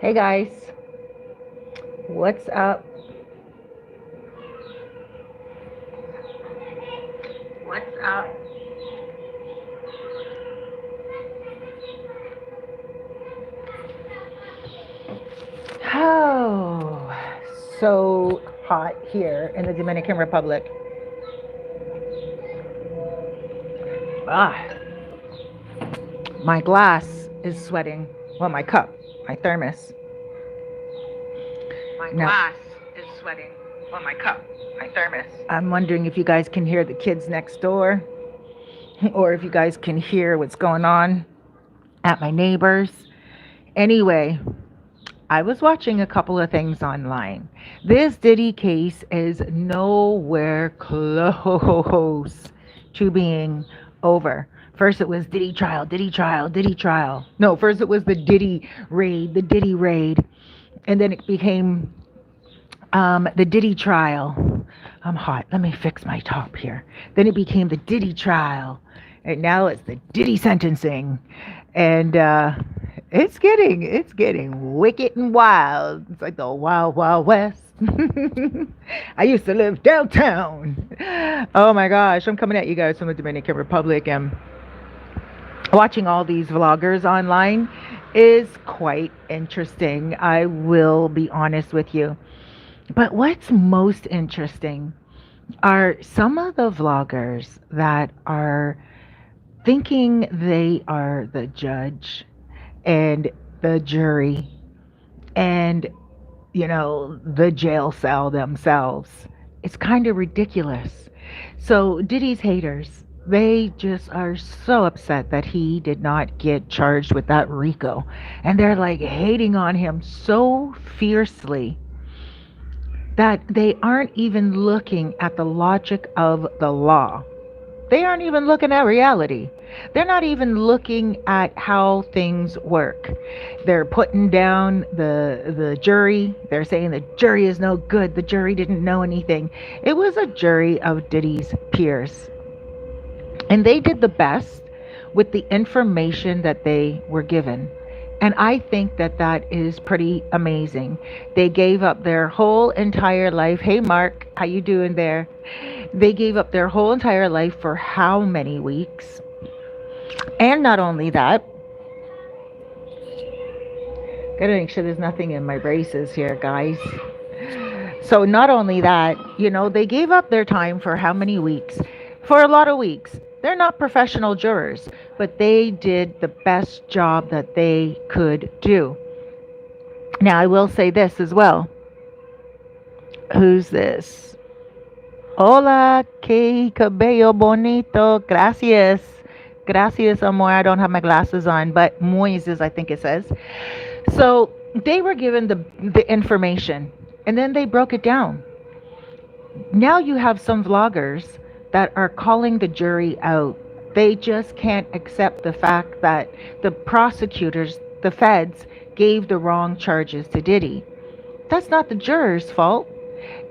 Hey guys, what's up? What's up? Oh, so hot here in the Dominican Republic. Ah, my glass is sweating. Well, my cup, my thermos. My Now, glass is sweating. Well, my cup, my thermos. I'm wondering if you guys can hear the kids next door or if you guys can hear what's going on at my neighbors. Anyway, I was watching a couple of things online. This Diddy case is nowhere close to being over. First, it was Diddy trial, Diddy trial, Diddy trial. No, first it was the Diddy raid, the Diddy raid. And then it became the Diddy trial. I'm hot. Let me fix my top here. Then it became the Diddy trial. And now it's the Diddy sentencing. And it's getting wicked and wild. It's like the wild, wild west. I used to live downtown. Oh my gosh, I'm coming at you guys from the Dominican Republic, and watching all these vloggers online is quite interesting. I will be honest with you. But what's most interesting are some of the vloggers that are thinking they are the judge and the jury and, the jail cell themselves. It's kind of ridiculous. So, Diddy's haters, they just are so upset that he did not get charged with that RICO. And they're like hating on him so fiercely that they aren't even looking at the logic of the law. They aren't even looking at reality. They're not even looking at how things work. They're putting down the jury. They're saying the jury is no good. The jury didn't know anything. It was a jury of Diddy's peers. And they did the best with the information that they were given. And I think that that is pretty amazing. They gave up their whole entire life. Hey Mark, how you doing there? They gave up their whole entire life for how many weeks? And not only that, gotta make sure there's nothing in my braces here, guys. So not only that, they gave up their time for how many weeks? For a lot of weeks. They're not professional jurors, but they did the best job that they could do. Now, I will say this as well. Who's this? Hola, que cabello bonito. Gracias. Gracias, amor. I don't have my glasses on, but Moises, I think it says. So they were given the information and then they broke it down. Now you have some vloggers that are calling the jury out. They just can't accept the fact that the prosecutors, the feds, gave the wrong charges to Diddy. That's not the jurors' fault.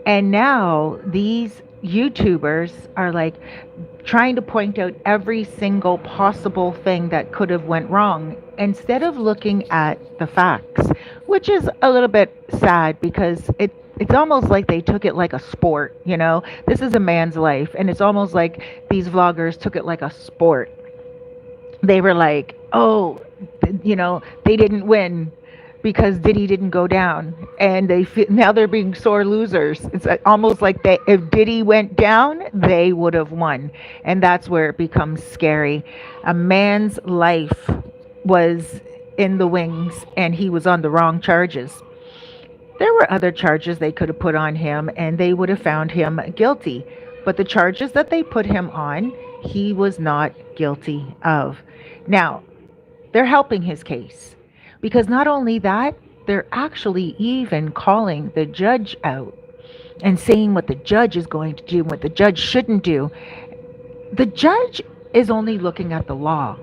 And now these YouTubers are like trying to point out every single possible thing that could have went wrong instead of looking at the facts, which is a little bit sad because it's almost like they took it like a sport. This is a man's life, and it's almost like these vloggers took it like a sport. They were like, oh, they didn't win because Diddy didn't go down, and now they're being sore losers. It's almost like if Diddy went down, they would have won, and that's where it becomes scary. A man's life was in the wings, and he was on the wrong charges. There were other charges they could have put on him, and they would have found him guilty. But the charges that they put him on, he was not guilty of. Now, they're helping his case because not only that, they're actually even calling the judge out and saying what the judge is going to do and what the judge shouldn't do. The judge is only looking at the law.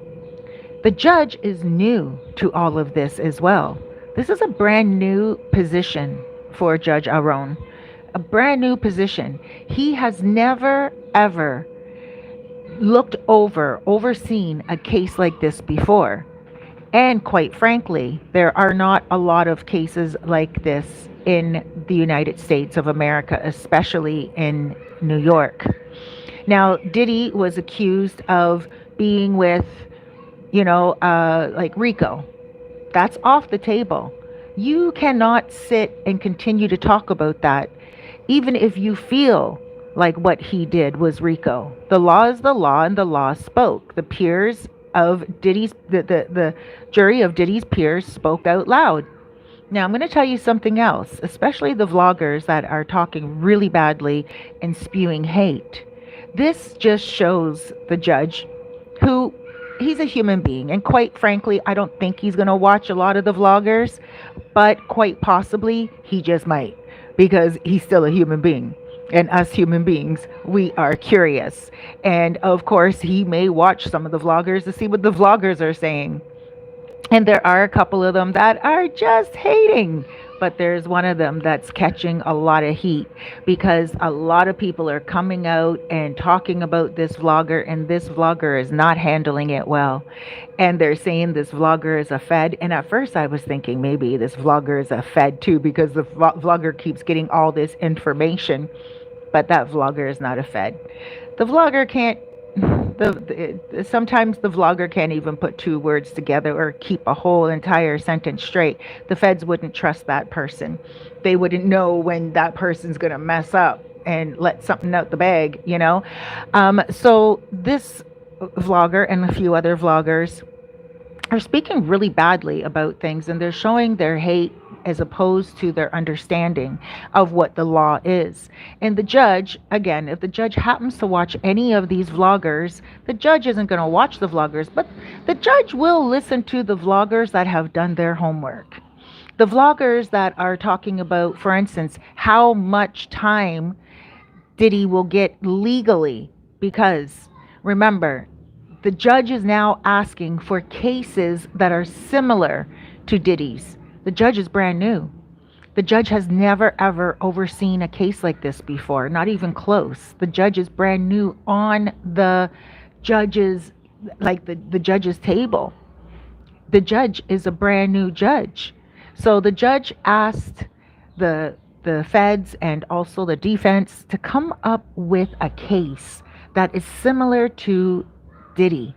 The judge is new to all of this as well. This is a brand new position for Judge Aron. A brand new position. He has never, ever overseen a case like this before. And quite frankly, there are not a lot of cases like this in the United States of America, especially in New York. Now, Diddy was accused of being with, like Rico. That's off the table. You cannot sit and continue to talk about that, even if you feel like what he did was Rico. The law is the law, and the law spoke. The peers of Diddy's, the jury of Diddy's peers spoke out loud. Now, I'm going to tell you something else, especially the vloggers that are talking really badly and spewing hate. This just shows the judge who he's a human being. And quite frankly, I don't think he's going to watch a lot of the vloggers, but quite possibly he just might because he's still a human being. And us human beings, we are curious. And of course, he may watch some of the vloggers to see what the vloggers are saying. And there are a couple of them that are just hating. But there's one of them that's catching a lot of heat because a lot of people are coming out and talking about this vlogger, and this vlogger is not handling it well. And they're saying this vlogger is a fed. And at first I was thinking maybe this vlogger is a fed too because the vlogger keeps getting all this information. But that vlogger is not a fed. The vlogger can't sometimes the vlogger can't even put two words together or keep a whole entire sentence straight. The feds wouldn't trust that person. They wouldn't know when that person's going to mess up and let something out the bag. So this vlogger and a few other vloggers are speaking really badly about things, and they're showing their hate as opposed to their understanding of what the law is. And the judge, again, if the judge happens to watch any of these vloggers, the judge isn't going to watch the vloggers, but the judge will listen to the vloggers that have done their homework. The vloggers that are talking about, for instance, how much time Diddy will get legally, because remember, the judge is now asking for cases that are similar to Diddy's. The judge is brand new. The judge has never ever overseen a case like this before, not even close. The judge is brand new on the judge's, like the judge's table. The judge is a brand new judge. So the judge asked the feds and also the defense to come up with a case that is similar to Diddy.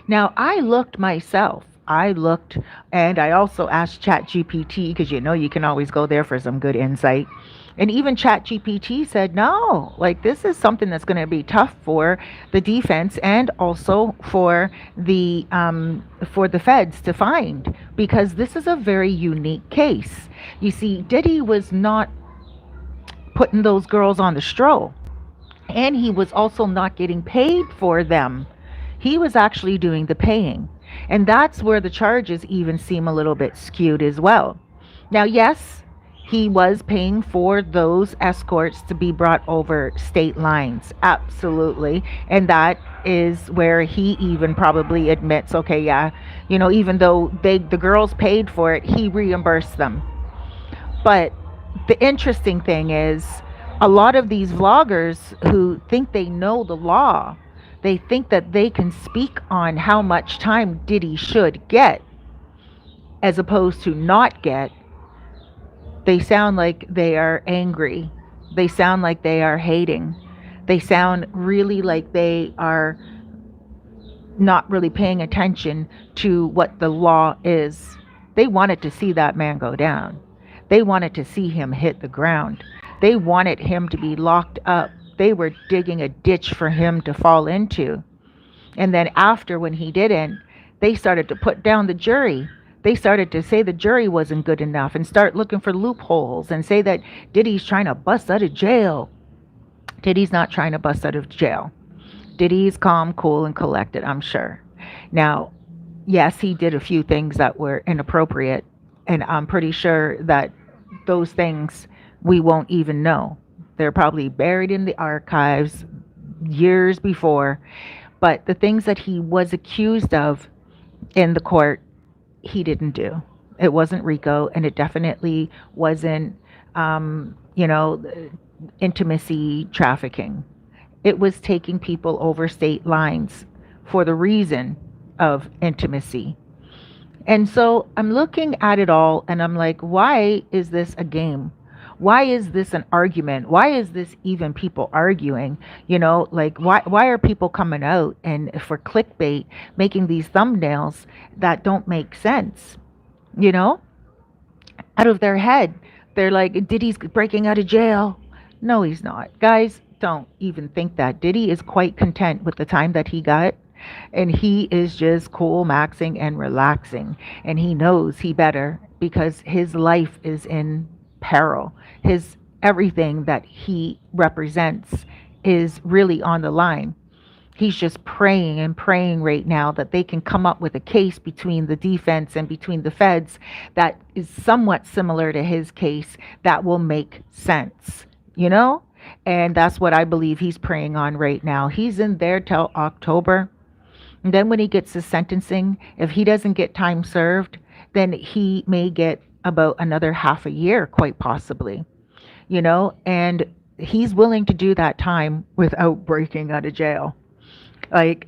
Now, I looked myself. I looked and I also asked ChatGPT because you can always go there for some good insight. And even ChatGPT said, no, like this is something that's going to be tough for the defense and also for the feds to find, because this is a very unique case. You see, Diddy was not putting those girls on the stroll, and he was also not getting paid for them. He was actually doing the paying. And that's where the charges even seem a little bit skewed as well. Now, yes, he was paying for those escorts to be brought over state lines. Absolutely. And that is where he even probably admits, okay, yeah, even though the girls paid for it, he reimbursed them. But the interesting thing is a lot of these vloggers who think they know the law, they think that they can speak on how much time Diddy should get as opposed to not get. They sound like they are angry. They sound like they are hating. They sound really like they are not really paying attention to what the law is. They wanted to see that man go down. They wanted to see him hit the ground. They wanted him to be locked up. They were digging a ditch for him to fall into. And then after, when he didn't, they started to put down the jury. They started to say the jury wasn't good enough and start looking for loopholes and say that Diddy's trying to bust out of jail. Diddy's not trying to bust out of jail. Diddy's calm, cool, and collected, I'm sure. Now, yes, he did a few things that were inappropriate, and I'm pretty sure that those things we won't even know. They're probably buried in the archives years before. But the things that he was accused of in the court, he didn't do. It wasn't RICO, and it definitely wasn't, intimacy trafficking. It was taking people over state lines for the reason of intimacy. And so I'm looking at it all and I'm like, why is this a game? Why is this an argument? Why is this even people arguing? Like why are people coming out and for clickbait making these thumbnails that don't make sense? You know, out of their head. They're like, Diddy's breaking out of jail. No, he's not. Guys, don't even think that. Diddy is quite content with the time that he got. And he is just cool maxing and relaxing. And he knows he better because his life is in peril. His everything that he represents is really on the line. He's just praying and praying right now that they can come up with a case between the defense and between the feds that is somewhat similar to his case that will make sense, you know? And that's what I believe he's praying on right now. He's in there till October. And then when he gets his sentencing, if he doesn't get time served, then he may get about another half a year, quite possibly, and he's willing to do that time without breaking out of jail. Like,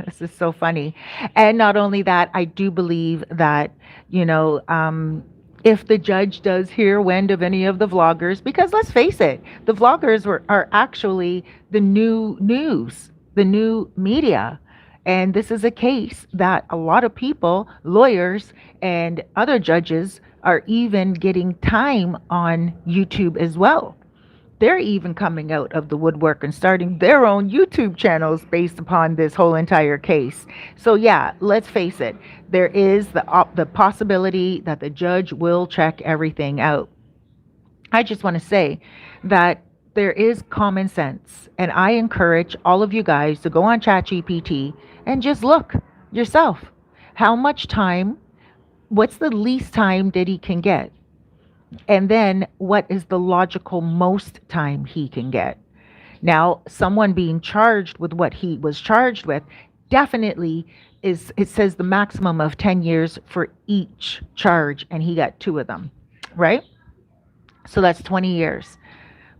this is so funny. And not only that, I do believe that, you know, um, if the judge does hear wind of any of the vloggers, because let's face it, the vloggers are actually the new news, the new media. And this is a case that a lot of people, lawyers, and other judges are even getting time on YouTube as well. They're even coming out of the woodwork and starting their own YouTube channels based upon this whole entire case. So yeah, let's face it, there is the possibility that the judge will check everything out. I just want to say that there is common sense, and I encourage all of you guys to go on ChatGPT and just look yourself. How much time? What's the least time Diddy can get? And then what is the logical most time he can get? Now, someone being charged with what he was charged with definitely is, it says the maximum of 10 years for each charge, and he got two of them, right? So that's 20 years.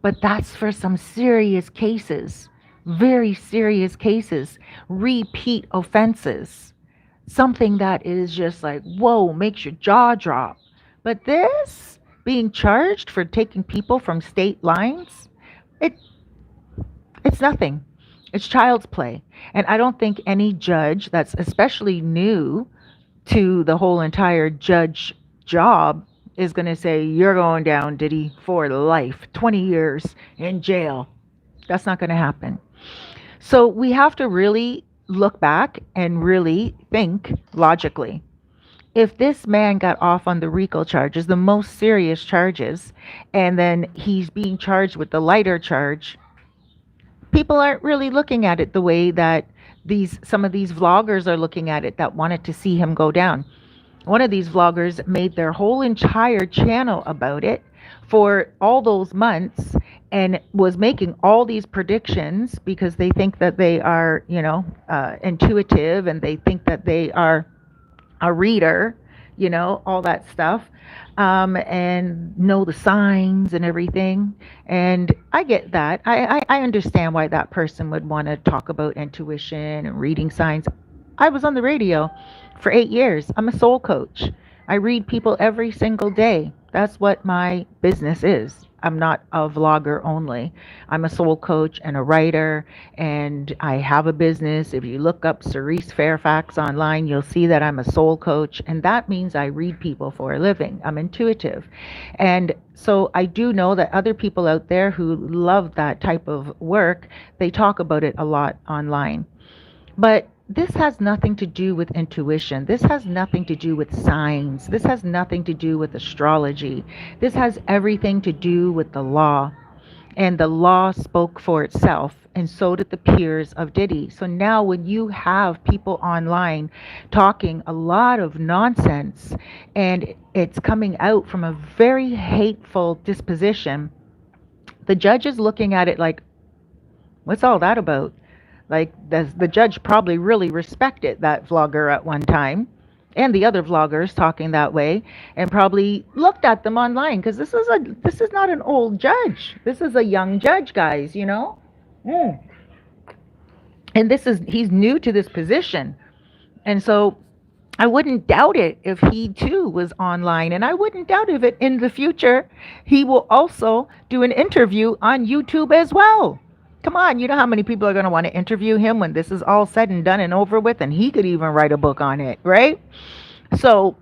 But that's for some serious cases, very serious cases, repeat offenses, something that is just like, whoa, makes your jaw drop. But this, being charged for taking people from state lines, it it's nothing. It's child's play. And I don't think any judge that's especially new to the whole entire judge job is going to say, you're going down, Diddy, for life, 20 years in jail. That's not going to happen. So we have to really look back and really think logically. If this man got off on the RICO charges, the most serious charges, and then he's being charged with the lighter charge, people aren't really looking at it the way that these some of these vloggers are looking at it that wanted to see him go down. One of these vloggers made their whole entire channel about it for all those months and was making all these predictions because they think that they are, intuitive, and they think that they are a reader, all that stuff, and know the signs and everything. And I get that. I understand why that person would want to talk about intuition and reading signs. I was on the radio for 8 years. I'm a soul coach. I read people every single day. That's what my business is. I'm not a vlogger only. I'm a soul coach and a writer, and I have a business. If you look up Cerise Fairfax online, you'll see that I'm a soul coach, and that means I read people for a living. I'm intuitive. And so I do know that other people out there who love that type of work, they talk about it a lot online. But this has nothing to do with intuition. This has nothing to do with signs. This has nothing to do with astrology. This has everything to do with the law. And the law spoke for itself, and so did the peers of Diddy. So now, when you have people online talking a lot of nonsense and it's coming out from a very hateful disposition, the judge is looking at it like, what's all that about? Like, the judge probably really respected that vlogger at one time and the other vloggers talking that way, and probably looked at them online, because this is not an old judge. This is a young judge, guys, Mm. And he's new to this position. And so I wouldn't doubt it if he too was online. And I wouldn't doubt if it in the future he will also do an interview on YouTube as well. Come on, you know how many people are going to want to interview him when this is all said and done and over with? And he could even write a book on it, right? So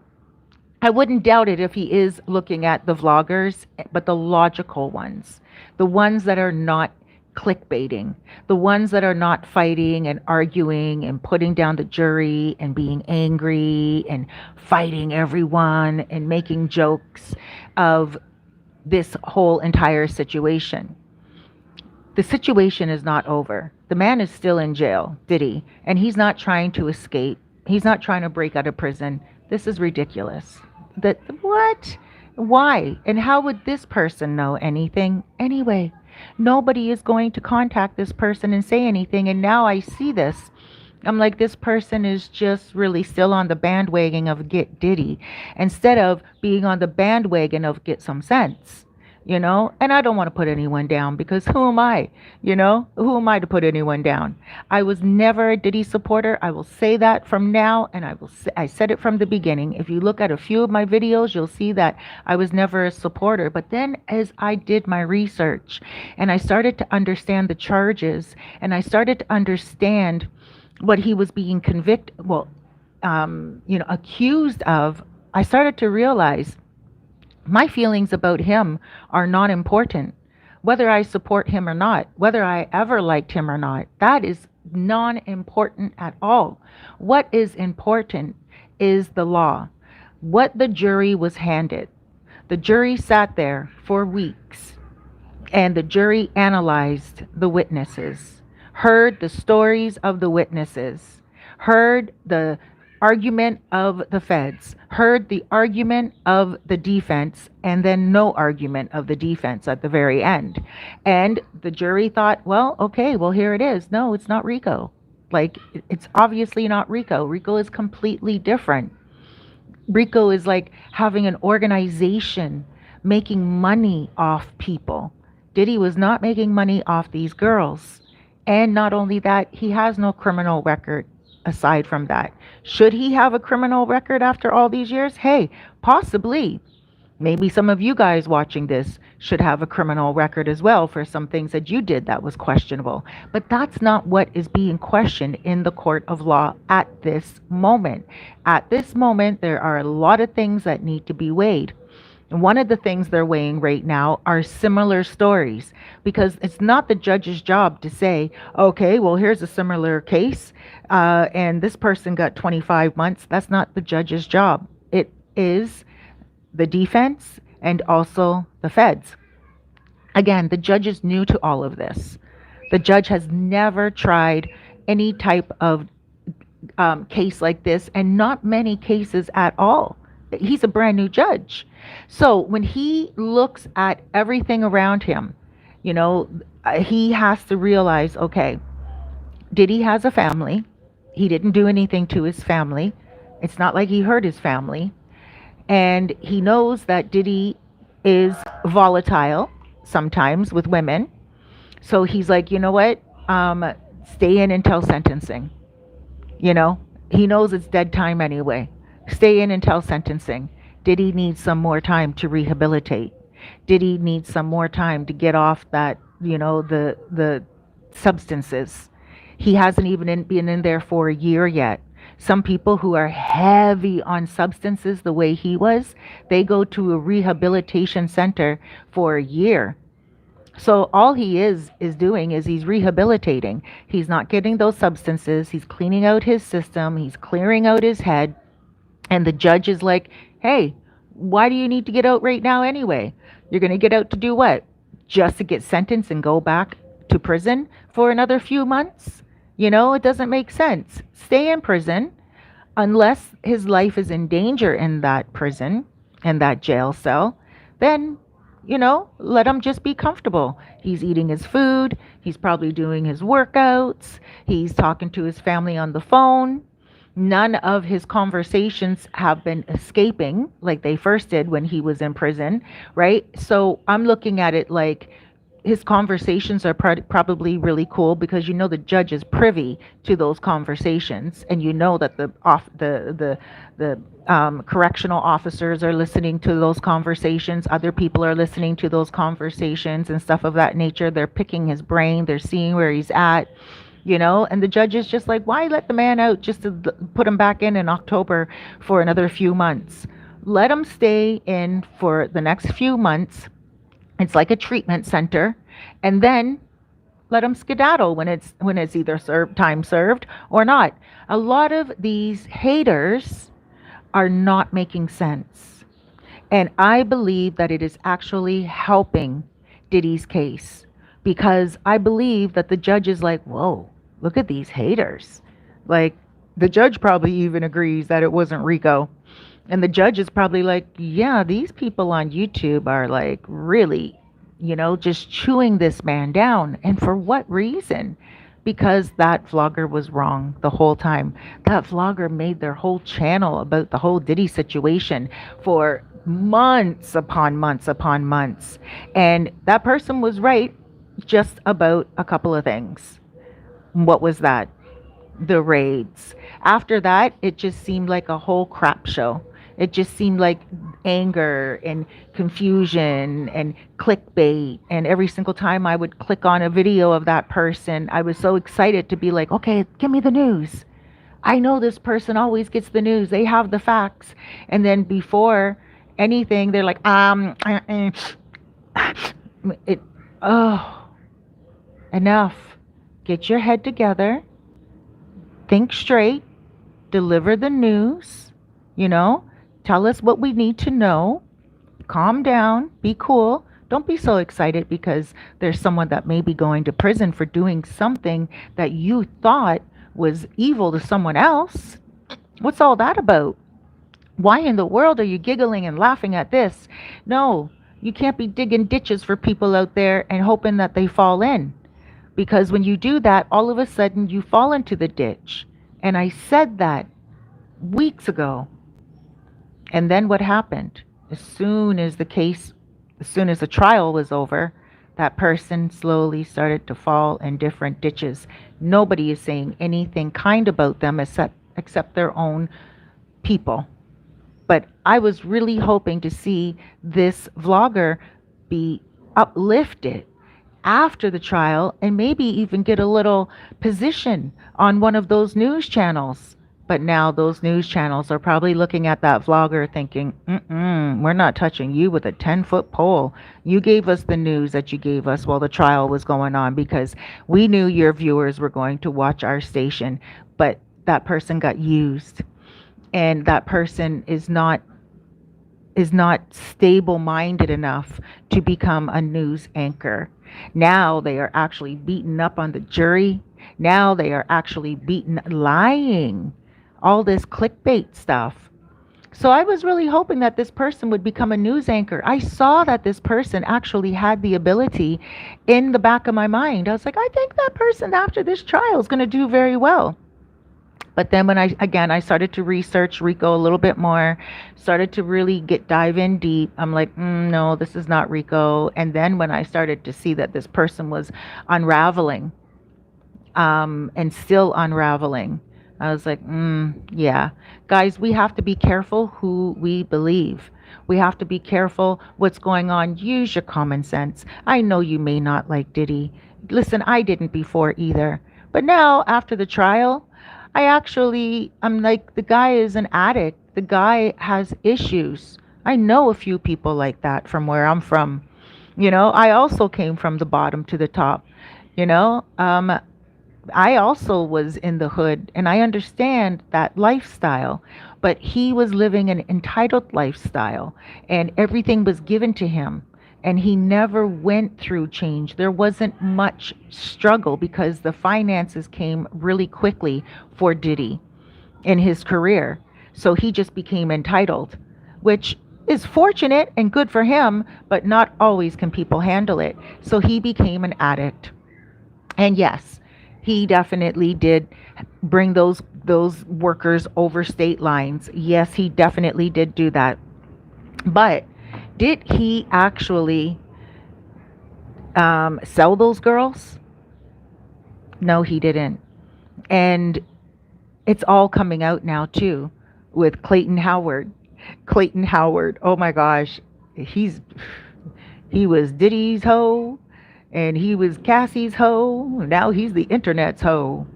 I wouldn't doubt it if he is looking at the vloggers, but the logical ones, the ones that are not clickbaiting, the ones that are not fighting and arguing and putting down the jury and being angry and fighting everyone and making jokes of this whole entire situation. The situation is not over. The man is still in jail, Diddy, and he's not trying to escape. He's not trying to break out of prison. This is ridiculous. That what? Why? And how would this person know anything anyway? Nobody is going to contact this person and say anything. And now I see this. I'm like, this person is just really still on the bandwagon of get Diddy instead of being on the bandwagon of get some sense, you know? And I don't want to put anyone down because who am I? You know, who am I to put anyone down? I was never a Diddy supporter. I will say that from now, and I said it from the beginning. If you look at a few of my videos, you'll see that I was never a supporter. But then as I did my research and I started to understand the charges and I started to understand what he was being convicted, accused of, I started to realize my feelings about him are not important. Whether I support him or not, whether I ever liked him or not, that is non important at all. What is important is the law, what the jury was handed. The jury sat there for weeks and the jury analyzed the witnesses, heard the stories of the witnesses, heard the argument of the feds, heard the argument of the defense, and then no argument of the defense at the very end. And the jury thought, well, okay, well, here it is. No, it's not RICO. Like, it's obviously not RICO. RICO is completely different. RICO is like having an organization making money off people. Diddy was not making money off these girls. And not only that, he has no criminal record aside from that. Should he have a criminal record after all these years? Hey, possibly. Maybe some of you guys watching this should have a criminal record as well for some things that you did that was questionable. But that's not what is being questioned in the court of law at this moment. At this moment, there are a lot of things that need to be weighed. And one of the things they're weighing right now are similar stories because it's not the judge's job to say, okay, well, here's a similar case and this person got 25 months. That's not the judge's job. It is the defense and also the feds. Again, the judge is new to all of this. The judge has never tried any type of case like this and not many cases at all. He's a brand new judge. So when he looks at everything around him, you know, he has to realize, okay, Diddy has a family. He didn't do anything to his family. It's not like he hurt his family. And he knows that Diddy is volatile sometimes with women. So he's like, you know what? Stay in until sentencing. You know, he knows it's dead time anyway. Stay in until sentencing. Diddy needs some more time to rehabilitate. Diddy needs some more time to get off that, you know, the substances. He hasn't even been in there for a year yet. Some people who are heavy on substances the way he was, they go to a rehabilitation center for a year. So all he is doing is he's rehabilitating. He's not getting those substances. He's cleaning out his system. He's clearing out his head. And the judge is like, hey, why do you need to get out right now anyway? You're going to get out to do what? Just to get sentenced and go back to prison for another few months? You know, it doesn't make sense. Stay in prison unless his life is in danger in that prison, in that jail cell. Then, you know, let him just be comfortable. He's eating his food. He's probably doing his workouts. He's talking to his family on the phone. None of his conversations have been escaping like they first did when he was in prison, right? So I'm looking at it like his conversations are probably really cool because the judge is privy to those conversations, and that the correctional officers are listening to those conversations. Other people are listening to those conversations and stuff of that nature. They're picking his brain. They're seeing where he's at. And the judge is just like, why let the man out just to put him back in October for another few months? Let him stay in for the next few months. It's like a treatment center, and then let him skedaddle when it's either time served or not. A lot of these haters are not making sense, and I believe that it is actually helping Diddy's case, because I believe that the judge is like, whoa, look at these haters. Like, the judge probably even agrees that it wasn't Rico. And the judge is probably like, yeah, these people on YouTube are like really, just chewing this man down. And for what reason? Because that vlogger was wrong the whole time. That vlogger made their whole channel about the whole Diddy situation for months upon months upon months. And that person was right just about a couple of things. What was that? The raids. After that, it just seemed like a whole crap show. It just seemed like anger and confusion and clickbait. And every single time I would click on a video of that person, I was so excited to be like, okay, give me the news. I know this person always gets the news. They have the facts. And then before anything, they're like, it, oh, enough. Get your head together. Think straight. Deliver the news. Tell us what we need to know. Calm down. Be cool. Don't be so excited because there's someone that may be going to prison for doing something that you thought was evil to someone else. What's all that about? Why in the world are you giggling and laughing at this? No, you can't be digging ditches for people out there and hoping that they fall in. Because when you do that, all of a sudden you fall into the ditch. And I said that weeks ago. And then what happened? As soon as the trial was over, that person slowly started to fall in different ditches. Nobody is saying anything kind about them except their own people. But I was really hoping to see this vlogger be uplifted after the trial and maybe even get a little position on one of those news channels. But now those news channels are probably looking at that vlogger thinking, we're not touching you with a 10-foot pole. You gave us the news that you gave us while the trial was going on because we knew your viewers were going to watch our station. But that person got used, and that person is not stable minded enough to become a news anchor. Now they are actually beating up on the jury. Now they are actually lying. All this clickbait stuff. So I was really hoping that this person would become a news anchor. I saw that this person actually had the ability in the back of my mind. I was like, I think that person after this trial is going to do very well. But then when I started to research Rico a little bit more, started to really dive in deep. I'm like, no, this is not Rico. And then when I started to see that this person was unraveling, and still unraveling, I was like, yeah. Guys, we have to be careful who we believe. We have to be careful what's going on. Use your common sense. I know you may not like Diddy. Listen, I didn't before either. But now, after the trial, I'm like, the guy is an addict. The guy has issues. I know a few people like that from where I'm from. I also came from the bottom to the top. I also was in the hood, and I understand that lifestyle, but he was living an entitled lifestyle, and everything was given to him, and he never went through change. There wasn't much struggle because the finances came really quickly for Diddy in his career. So he just became entitled, which is fortunate and good for him, but not always can people handle it. So he became an addict. And yes, he definitely did bring those workers over state lines. Yes, he definitely did do that. But did he actually sell those girls? No, he didn't. And it's all coming out now too with Clayton Howard. Clayton Howard. Oh my gosh. He's he was Diddy's hoe and he was Cassie's hoe. Now he's the internet's hoe.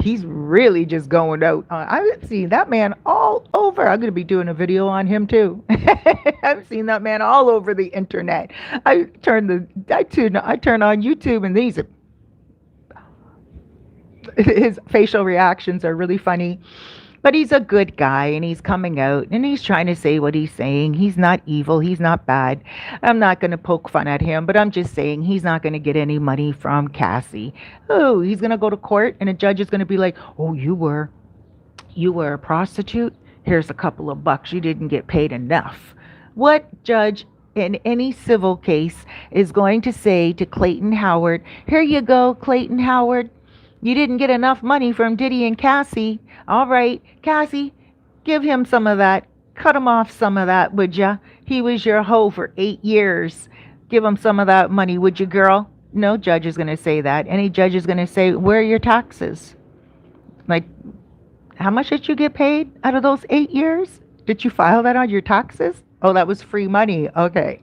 He's really just going out. I've seen that man all over. I'm going to be doing a video on him too. I've seen that man all over the internet. I turn on YouTube and these his facial reactions are really funny. But he's a good guy and he's coming out and he's trying to say what he's saying. He's not evil. He's not bad. I'm not going to poke fun at him, but I'm just saying he's not going to get any money from Cassie. Oh, he's going to go to court and a judge is going to be like, "Oh, you were a prostitute. Here's a couple of bucks. You didn't get paid enough." What judge in any civil case is going to say to Clayton Howard, "Here you go, Clayton Howard. You didn't get enough money from Diddy and Cassie. All right, Cassie, give him some of that. Cut him off some of that, would ya? He was your hoe for 8 years. Give him some of that money, would you, girl?" No judge is going to say that. Any judge is going to say, "Where are your taxes? Like, how much did you get paid out of those 8 years? Did you file that on your taxes? Oh, that was free money. Okay."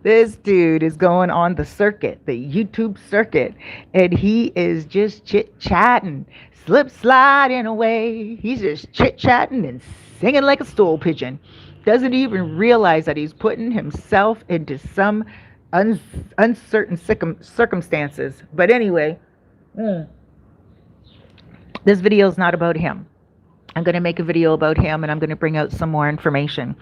This dude is going on the circuit, the YouTube circuit, and he is just chit chatting, slip sliding away. He's just chit chatting and singing like a stool pigeon. Doesn't even realize that he's putting himself into some un- uncertain circumstances. But anyway, this video is not about him. I'm going to make a video about him and I'm going to bring out some more information.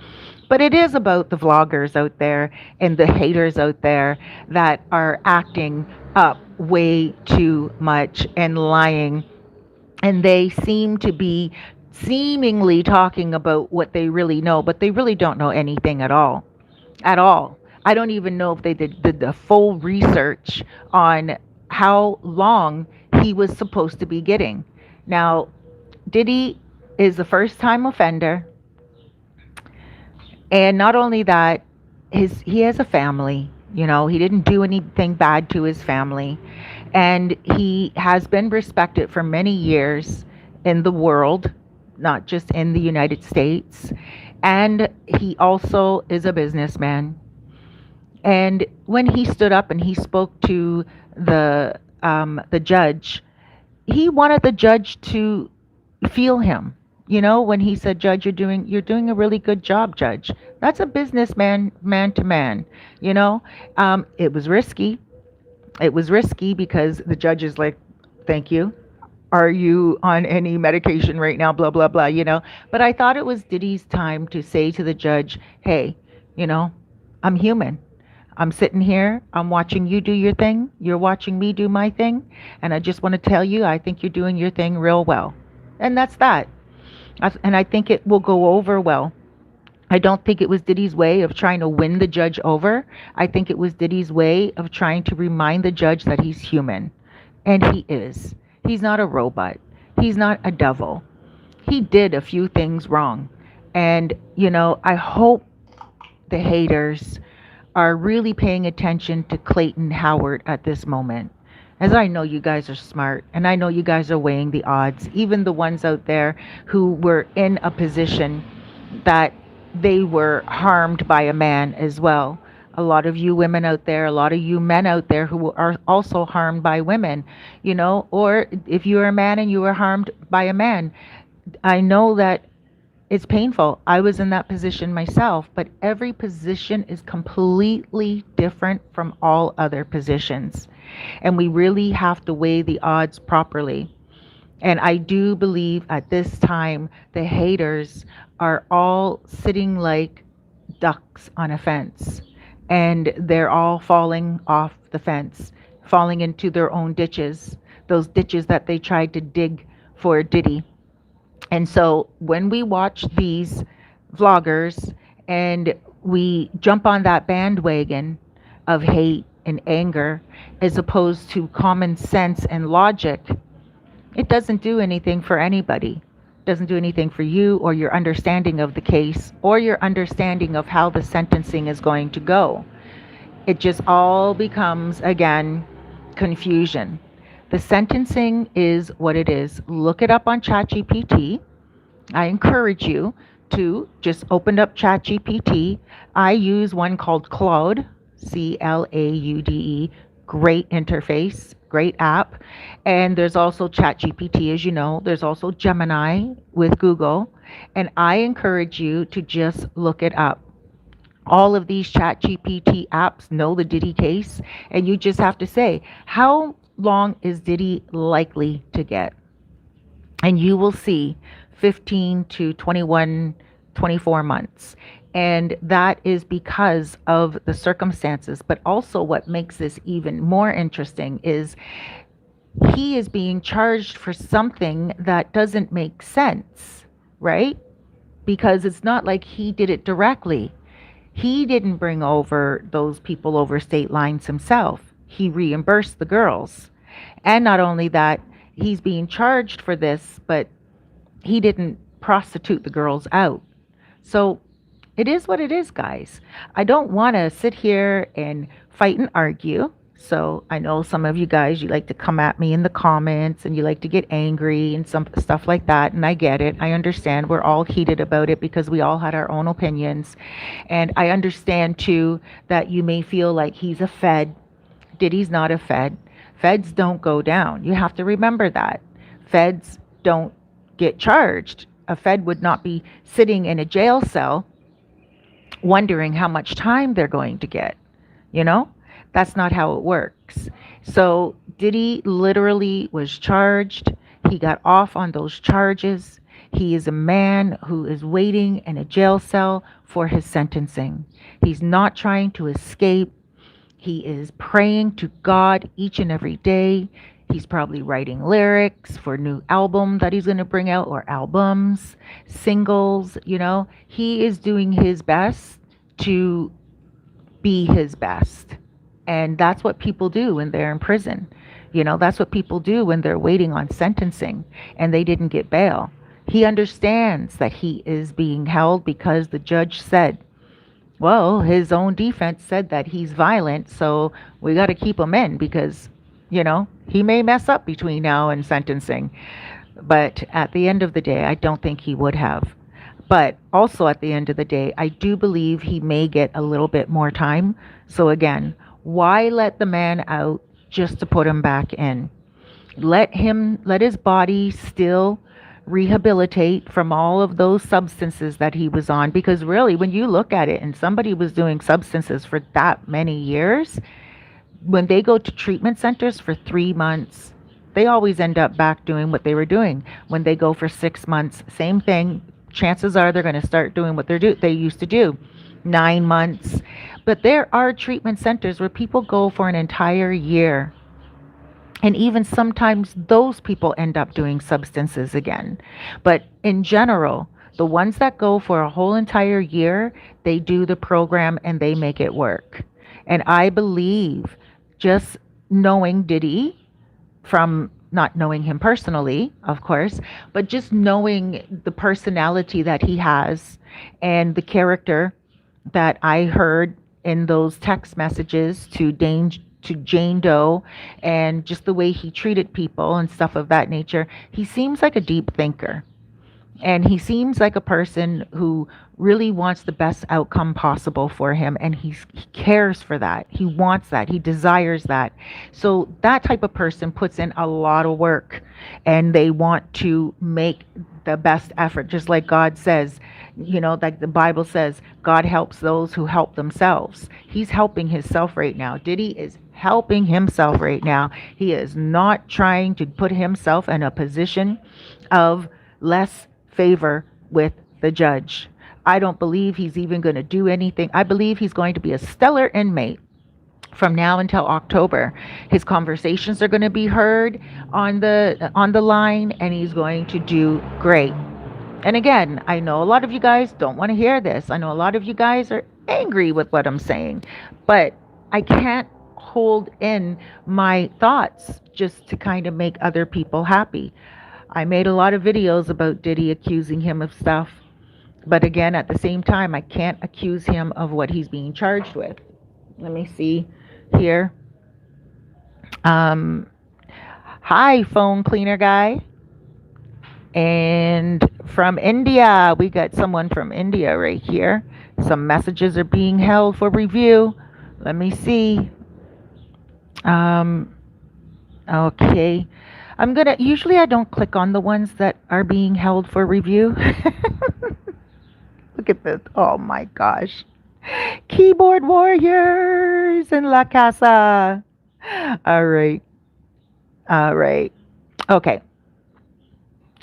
But it is about the vloggers out there and the haters out there that are acting up way too much and lying. And they seem to be seemingly talking about what they really know, but they really don't know anything at all. At all. I don't even know if they did the full research on how long he was supposed to be getting. Now, Diddy is a first time offender. And not only that, he has a family. You know, he didn't do anything bad to his family. And he has been respected for many years in the world, not just in the United States. And he also is a businessman. And when he stood up and he spoke to the judge, he wanted the judge to feel him. You know, when he said, "Judge, you're doing a really good job, Judge." That's a businessman, man to man. You know, it was risky. It was risky because the judge is like, "Thank you. Are you on any medication right now?" Blah blah blah. You know. But I thought it was Diddy's time to say to the judge, "Hey, you know, I'm human. I'm sitting here. I'm watching you do your thing. You're watching me do my thing. And I just want to tell you, I think you're doing your thing real well." And that's that. And I think it will go over well. I don't think it was Diddy's way of trying to win the judge over. I think it was Diddy's way of trying to remind the judge that he's human. And he is. He's not a robot. He's not a devil. He did a few things wrong. And, you know, I hope the haters are really paying attention to Clayton Howard at this moment. As I know you guys are smart and I know you guys are weighing the odds, even the ones out there who were in a position that they were harmed by a man as well. A lot of you women out there, a lot of you men out there who are also harmed by women, you know, or if you're a man and you were harmed by a man, I know that it's painful. I was in that position myself, but every position is completely different from all other positions. And we really have to weigh the odds properly. And I do believe at this time, the haters are all sitting like ducks on a fence. And they're all falling off the fence, falling into their own ditches, those ditches that they tried to dig for Diddy. And so when we watch these vloggers and we jump on that bandwagon of hate and anger as opposed to common sense and logic, it doesn't do anything for anybody. It doesn't do anything for you or your understanding of the case or your understanding of how the sentencing is going to go. It just all becomes, again, confusion. The sentencing is what it is. Look it up on ChatGPT. I encourage you to just open up ChatGPT. I use one called Claude, Claude. Great interface, great app. And there's also ChatGPT, as you know. There's also Gemini with Google. And I encourage you to just look it up. All of these ChatGPT apps know the Diddy case, and you just have to say, how long is Diddy likely to get? And you will see 15 to 21, 24 months. And that is because of the circumstances. But also, what makes this even more interesting is he is being charged for something that doesn't make sense, right? Because it's not like he did it directly. He didn't bring over those people over state lines himself. He reimbursed the girls. And not only that, he's being charged for this, but he didn't prostitute the girls out. So it is what it is, guys. I don't want to sit here and fight and argue. So I know some of you guys, you like to come at me in the comments and you like to get angry and some stuff like that. And I get it. I understand. We're all heated about it because we all had our own opinions. And I understand too that you may feel like he's a Fed. Diddy's not a Fed. Feds don't go down. You have to remember that. Feds don't get charged. A Fed would not be sitting in a jail cell wondering how much time they're going to get. You know, that's not how it works. So Diddy literally was charged. He got off on those charges. He is a man who is waiting in a jail cell for his sentencing. He's not trying to escape. He is praying to God each and every day. He's probably writing lyrics for a new album that he's going to bring out, or albums, singles, you know. He is doing his best to be his best. And that's what people do when they're in prison. You know, that's what people do when they're waiting on sentencing and they didn't get bail. He understands that he is being held because the judge said, well, his own defense said that he's violent, so we got to keep him in because, you know, he may mess up between now and sentencing. But at the end of the day, I don't think he would have. But also at the end of the day, I do believe he may get a little bit more time. So again, why let the man out just to put him back in? Let his body still rehabilitate from all of those substances that he was on. Because really, when you look at it, and somebody was doing substances for that many years, when they go to treatment centers for 3 months, they always end up back doing what they were doing. When they go for 6 months, same thing. Chances are they're going to start doing what they used to do. 9 months. But there are treatment centers where people go for an entire year. And even sometimes those people end up doing substances again. But in general, the ones that go for a whole entire year, they do the program and they make it work. And I believe, just knowing Diddy, from not knowing him personally, of course, but just knowing the personality that he has and the character that I heard in those text messages to Jane Doe, and just the way he treated people and stuff of that nature, he seems like a deep thinker. And he seems like a person who really wants the best outcome possible for him. And he cares for that. He wants that. He desires that. So that type of person puts in a lot of work and they want to make the best effort, just like God says, you know, like the Bible says, God helps those who help themselves. He's helping himself right now. Diddy is helping himself right now. He is not trying to put himself in a position of less favor with the judge. I don't believe he's even going to do anything. I believe he's going to be a stellar inmate from now until October. His conversations are going to be heard on the line, and he's going to do great. And again, I know a lot of you guys don't want to hear this. I know a lot of you guys are angry with what I'm saying, but I can't hold in my thoughts just to kind of make other people happy. I made a lot of videos about Diddy accusing him of stuff, but again, at the same time, I can't accuse him of what he's being charged with. Let me see here. Um, Hi, phone cleaner guy. And from India, we got someone from India right here. Some messages are being held for review. Let me see. Um, okay. Usually I don't click on the ones that are being held for review. Look at this. Oh my gosh. Keyboard warriors in La Casa. All right. All right. Okay.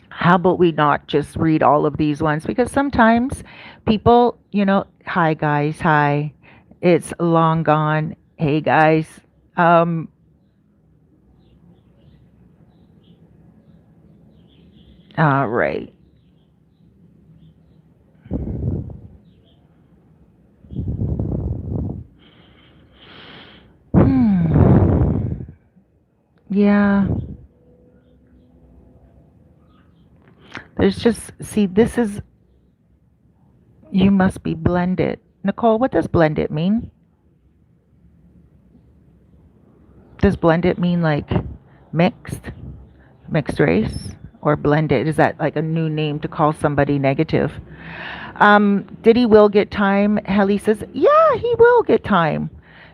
How about we not just read all of these ones? Because sometimes people, hi guys, hi. It's long gone. Hey guys. Um, all right. Hmm. Yeah. There's just, see, this is, you must be blended. Nicole, what does blended mean? Does blended mean like mixed? Mixed race? Or blended? Is that like a new name to call somebody negative? Diddy will get time. Helly says, yeah, he will get time.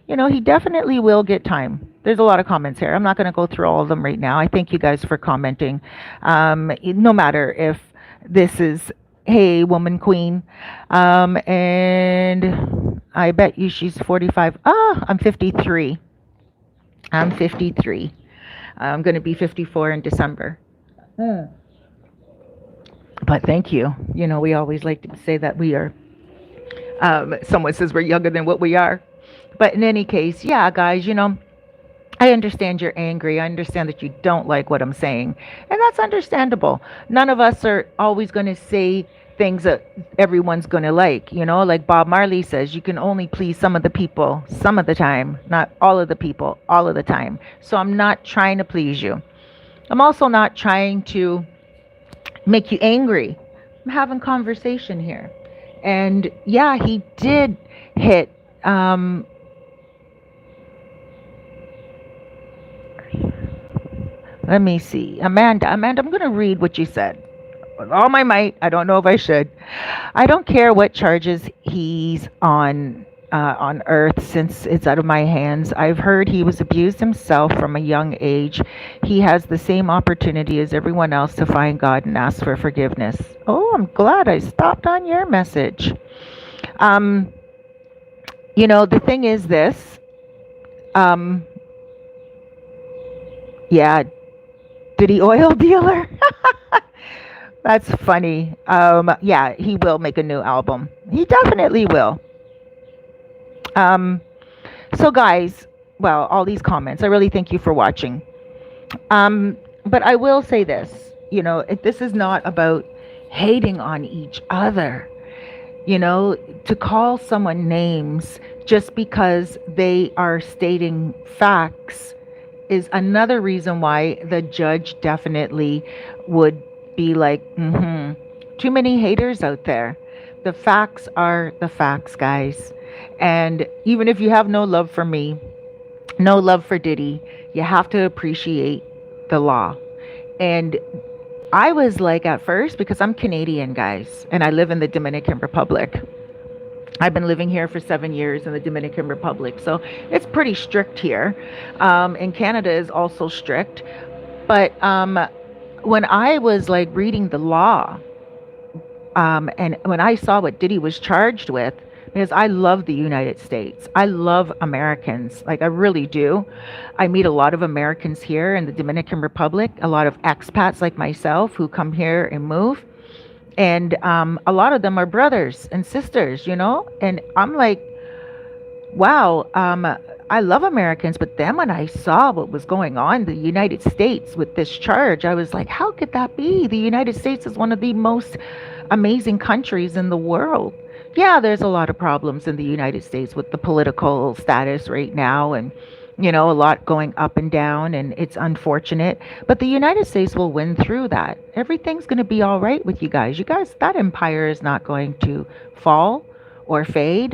He definitely will get time. There's a lot of comments here. I'm not going to go through all of them right now. I thank you guys for commenting. No matter if this is, hey, woman queen. And I bet you she's 45. Ah, I'm 53. I'm 53. I'm going to be 54 in December. Hmm. But thank you. We always like to say that we are, someone says we're younger than what we are. But in any case, yeah, guys, I understand you're angry. I understand that you don't like what I'm saying. And that's understandable. None of us are always going to say things that everyone's going to like. Like Bob Marley says, you can only please some of the people some of the time, not all of the people all of the time. So I'm not trying to please you. I'm also not trying to make you angry. I'm having conversation here. And yeah, he did hit. Let me see. Amanda, I'm going to read what you said. With all my might, I don't know if I should. I don't care what charges he's on earth since it's out of my hands. I've heard he was abused himself from a young age. He has the same opportunity as everyone else to find God and ask for forgiveness. Oh, I'm glad I stopped on your message. Um, the thing is this. Um, yeah, Diddy oil dealer. That's funny. Yeah, he will make a new album. He definitely will. Um, so guys, well, all these comments, I really thank you for watching. But I will say this, this is not about hating on each other. To call someone names just because they are stating facts is another reason why the judge definitely would be like, too many haters out there. The facts are the facts, guys. And even if you have no love for me, no love for Diddy, you have to appreciate the law. And I was like, at first, because I'm Canadian, guys, and I live in the Dominican Republic. I've been living here for 7 years in the Dominican Republic, so it's pretty strict here. And Canada is also strict. But when I was like reading the law, and when I saw what Diddy was charged with, because I love the United States, I love Americans, like I really do. I meet a lot of Americans here in the Dominican Republic, a lot of expats like myself who come here and move. And a lot of them are brothers and sisters, and I'm like, wow, I love Americans, but then when I saw what was going on in the United States with this charge, I was like, how could that be? The United States is one of the most amazing countries in the world. Yeah, there's a lot of problems in the United States with the political status right now, and a lot going up and down, and it's unfortunate. But the United States will win through that. Everything's going to be all right with you guys. You guys, that empire is not going to fall or fade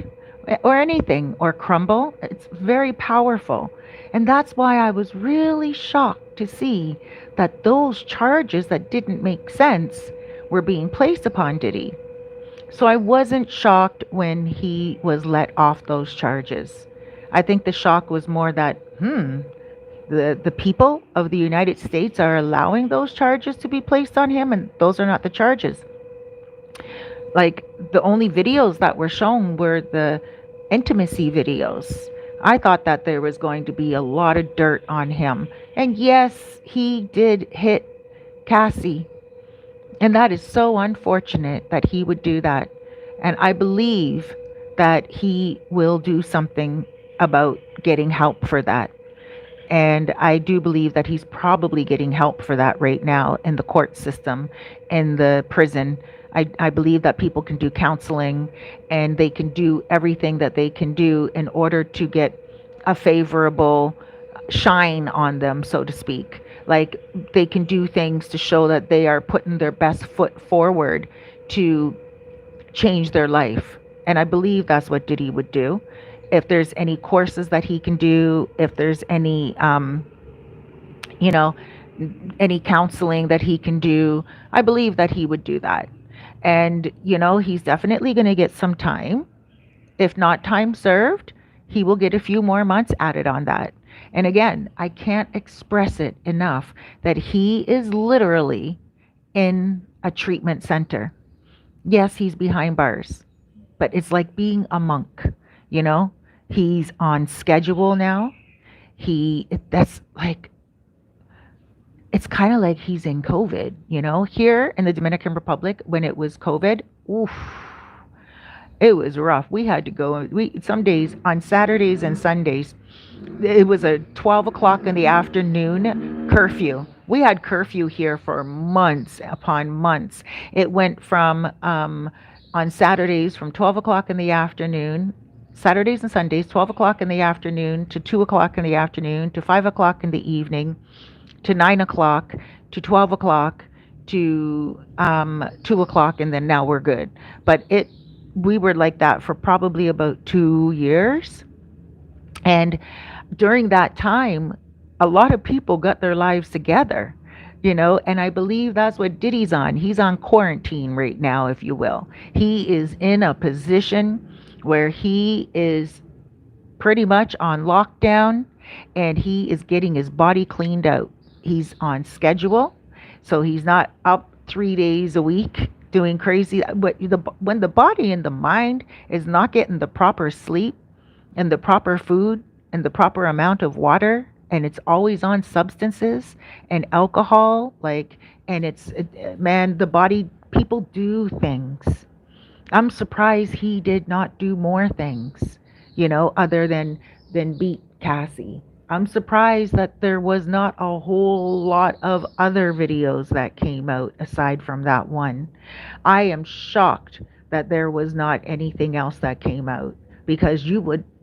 or anything or crumble. It's very powerful. And that's why I was really shocked to see that those charges that didn't make sense were being placed upon Diddy. So I wasn't shocked when he was let off those charges. I think the shock was more that, the people of the United States are allowing those charges to be placed on him, and those are not the charges. Like, the only videos that were shown were the intimacy videos. I thought that there was going to be a lot of dirt on him. And yes, he did hit Cassie. And that is so unfortunate that he would do that. And I believe that he will do something about getting help for that. And I do believe that he's probably getting help for that right now in the court system, in the prison. I believe that people can do counseling and they can do everything that they can do in order to get a favorable shine on them, so to speak. Like, they can do things to show that they are putting their best foot forward to change their life. And I believe that's what Diddy would do. If there's any courses that he can do, if there's any, you know, any counseling that he can do, I believe that he would do that. And, he's definitely going to get some time. If not time served, he will get a few more months added on that. And again, I can't express it enough that he is literally in a treatment center. Yes, he's behind bars, but it's like being a monk, you know? He's on schedule now. That's like, it's kind of like he's in COVID, Here in the Dominican Republic, when it was COVID, oof, it was rough. We had to go, some days on Saturdays and Sundays, it was a 12 o'clock in the afternoon curfew. We had curfew here for months upon months. It went from, on Saturdays from 12 o'clock in the afternoon, Saturdays and Sundays, 12 o'clock in the afternoon to 2 o'clock in the afternoon to 5 o'clock in the evening to 9 o'clock to 12 o'clock to 2 o'clock, and then now we're good. But we were like that for probably about 2 years. And during that time, a lot of people got their lives together, and I believe that's what Diddy's on. He's on quarantine right now, if you will. He is in a position where he is pretty much on lockdown and he is getting his body cleaned out. He's on schedule, so he's not up 3 days a week doing crazy. But when the body and the mind is not getting the proper sleep and the proper food and the proper amount of water, and it's always on substances and alcohol, and man, the body, people do things. I'm surprised he did not do more things, other than beat Cassie. I'm surprised that there was not a whole lot of other videos that came out aside from that one. I am shocked that there was not anything else that came out, because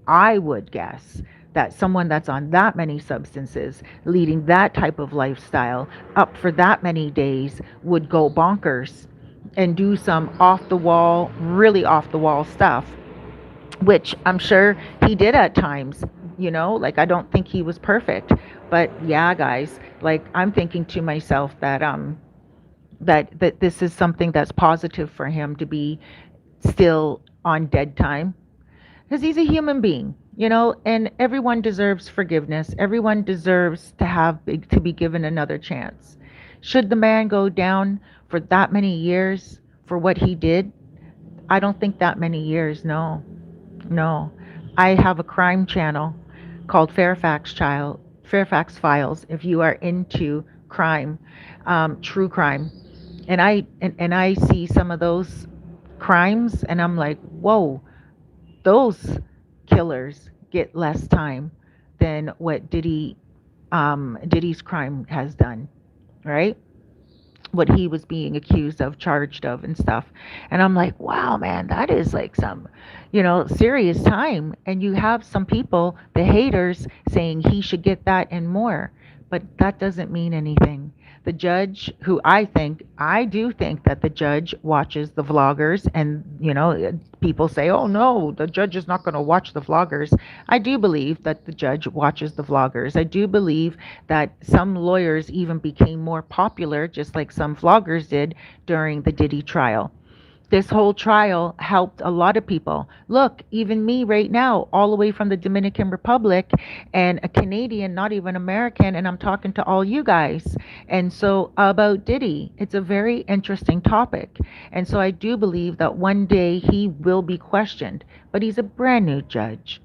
I would guess that someone that's on that many substances, leading that type of lifestyle up for that many days, would go bonkers and do some off the wall, really off the wall stuff, which I'm sure he did at times. I don't think he was perfect, but yeah, guys, I'm thinking to myself that that this is something that's positive for him to be still on dead time, because he's a human being, and everyone deserves forgiveness. Everyone deserves to be given another chance. Should the man go down for that many years for what he did? I don't think that many years. No, no. I have a crime channel called Fairfax Files. If you are into crime, true crime, and I see some of those crimes, and I'm like, whoa, those killers get less time than what Diddy's crime has done, right? What he was being accused of, charged of, and stuff. And I'm like, wow, man, that is like some, serious time. And you have some people, the haters, saying he should get that and more. But that doesn't mean anything. The judge, who I do think that the judge watches the vloggers, and, people say, oh no, the judge is not going to watch the vloggers. I do believe that the judge watches the vloggers. I do believe that some lawyers even became more popular, just like some vloggers did during the Diddy trial. This whole trial helped a lot of people. Look, even me right now, all the way from the Dominican Republic and a Canadian, not even American, and I'm talking to all you guys. And so, about Diddy, it's a very interesting topic. And so, I do believe that one day he will be questioned, but he's a brand new judge.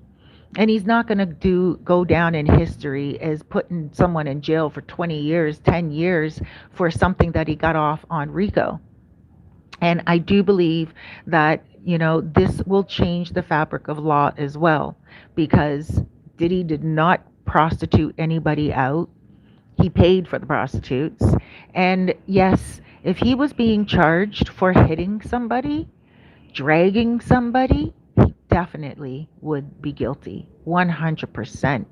And he's not going to go down in history as putting someone in jail for 20 years, 10 years for something that he got off on RICO. And I do believe that, this will change the fabric of law as well, because Diddy did not prostitute anybody out. He paid for the prostitutes. And yes, if he was being charged for hitting somebody, dragging somebody, he definitely would be guilty. 100%.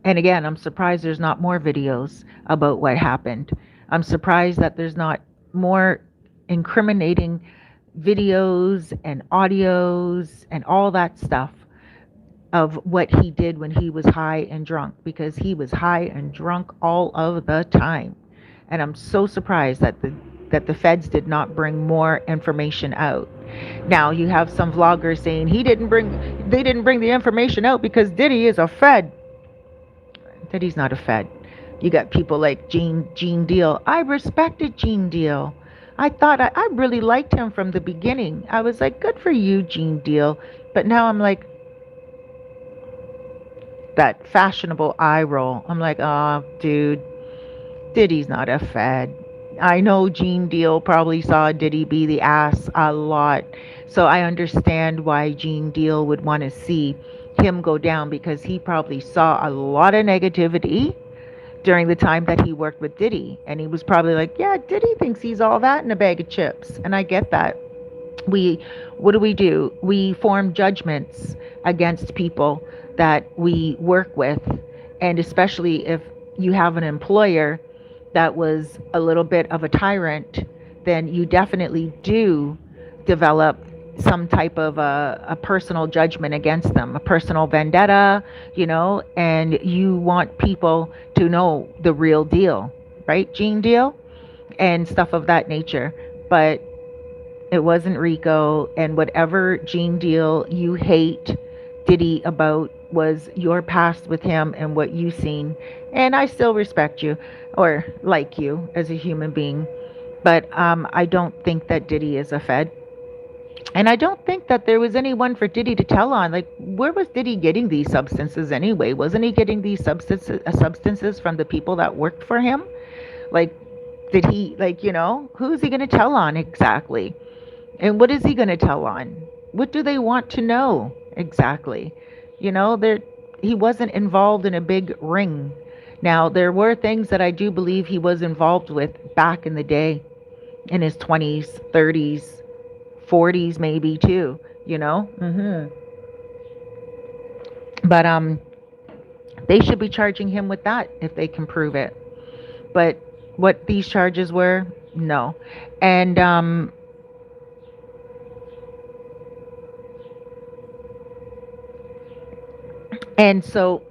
And again, I'm surprised there's not more videos about what happened. I'm surprised that there's not more incriminating videos and audios and all that stuff of what he did when he was high and drunk, because he was high and drunk all of the time. And I'm so surprised that the feds did not bring more information out. Now you have some vloggers saying they didn't bring the information out because Diddy is a fed. That he's not a fed. You got people like Gene Deal. I respected Gene Deal. I really liked him from the beginning. I was like, good for you, Gene Deal. But now I'm like, that fashionable eye roll. I'm like, oh, dude, Diddy's not a fed. I know Gene Deal probably saw Diddy be the ass a lot. So I understand why Gene Deal would want to see him go down, because he probably saw a lot of negativity during the time that he worked with Diddy. And he was probably like, yeah, Diddy thinks he's all that in a bag of chips. And I get that. We, what do? We form judgments against people that we work with. And especially if you have an employer that was a little bit of a tyrant, then you definitely do develop some type of a personal judgment against them, a personal vendetta, and you want people to know the real deal, right, Gene Deal? And stuff of that nature. But it wasn't Rico, and whatever Gene Deal you hate Diddy about was your past with him and what you seen. And I still respect you or like you as a human being. But I don't think that Diddy is a Fed. And I don't think that there was anyone for Diddy to tell on. Like, where was Diddy getting these substances anyway? Wasn't he getting these substances from the people that worked for him? Like, did he, like, who's he going to tell on exactly? And what is he going to tell on? What do they want to know exactly? There, he wasn't involved in a big ring. Now, there were things that I do believe he was involved with back in the day, in his 20s, 30s, 40s, maybe too, But they should be charging him with that if they can prove it. But what these charges were, no. And so,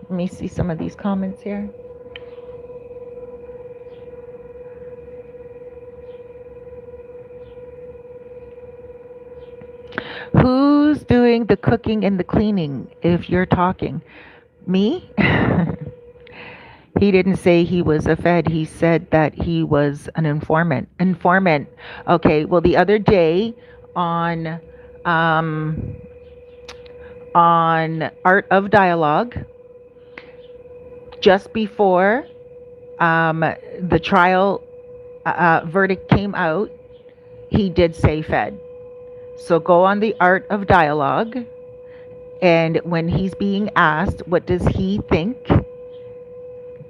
let me see some of these comments here. Who's doing the cooking and the cleaning if you're talking? Me? He didn't say he was a Fed. He said that he was an informant. Informant. Okay. Well, the other day on um, on Art of Dialogue, just before the trial verdict came out, he did say Fed. So go on the Art of Dialogue, and when he's being asked what does he think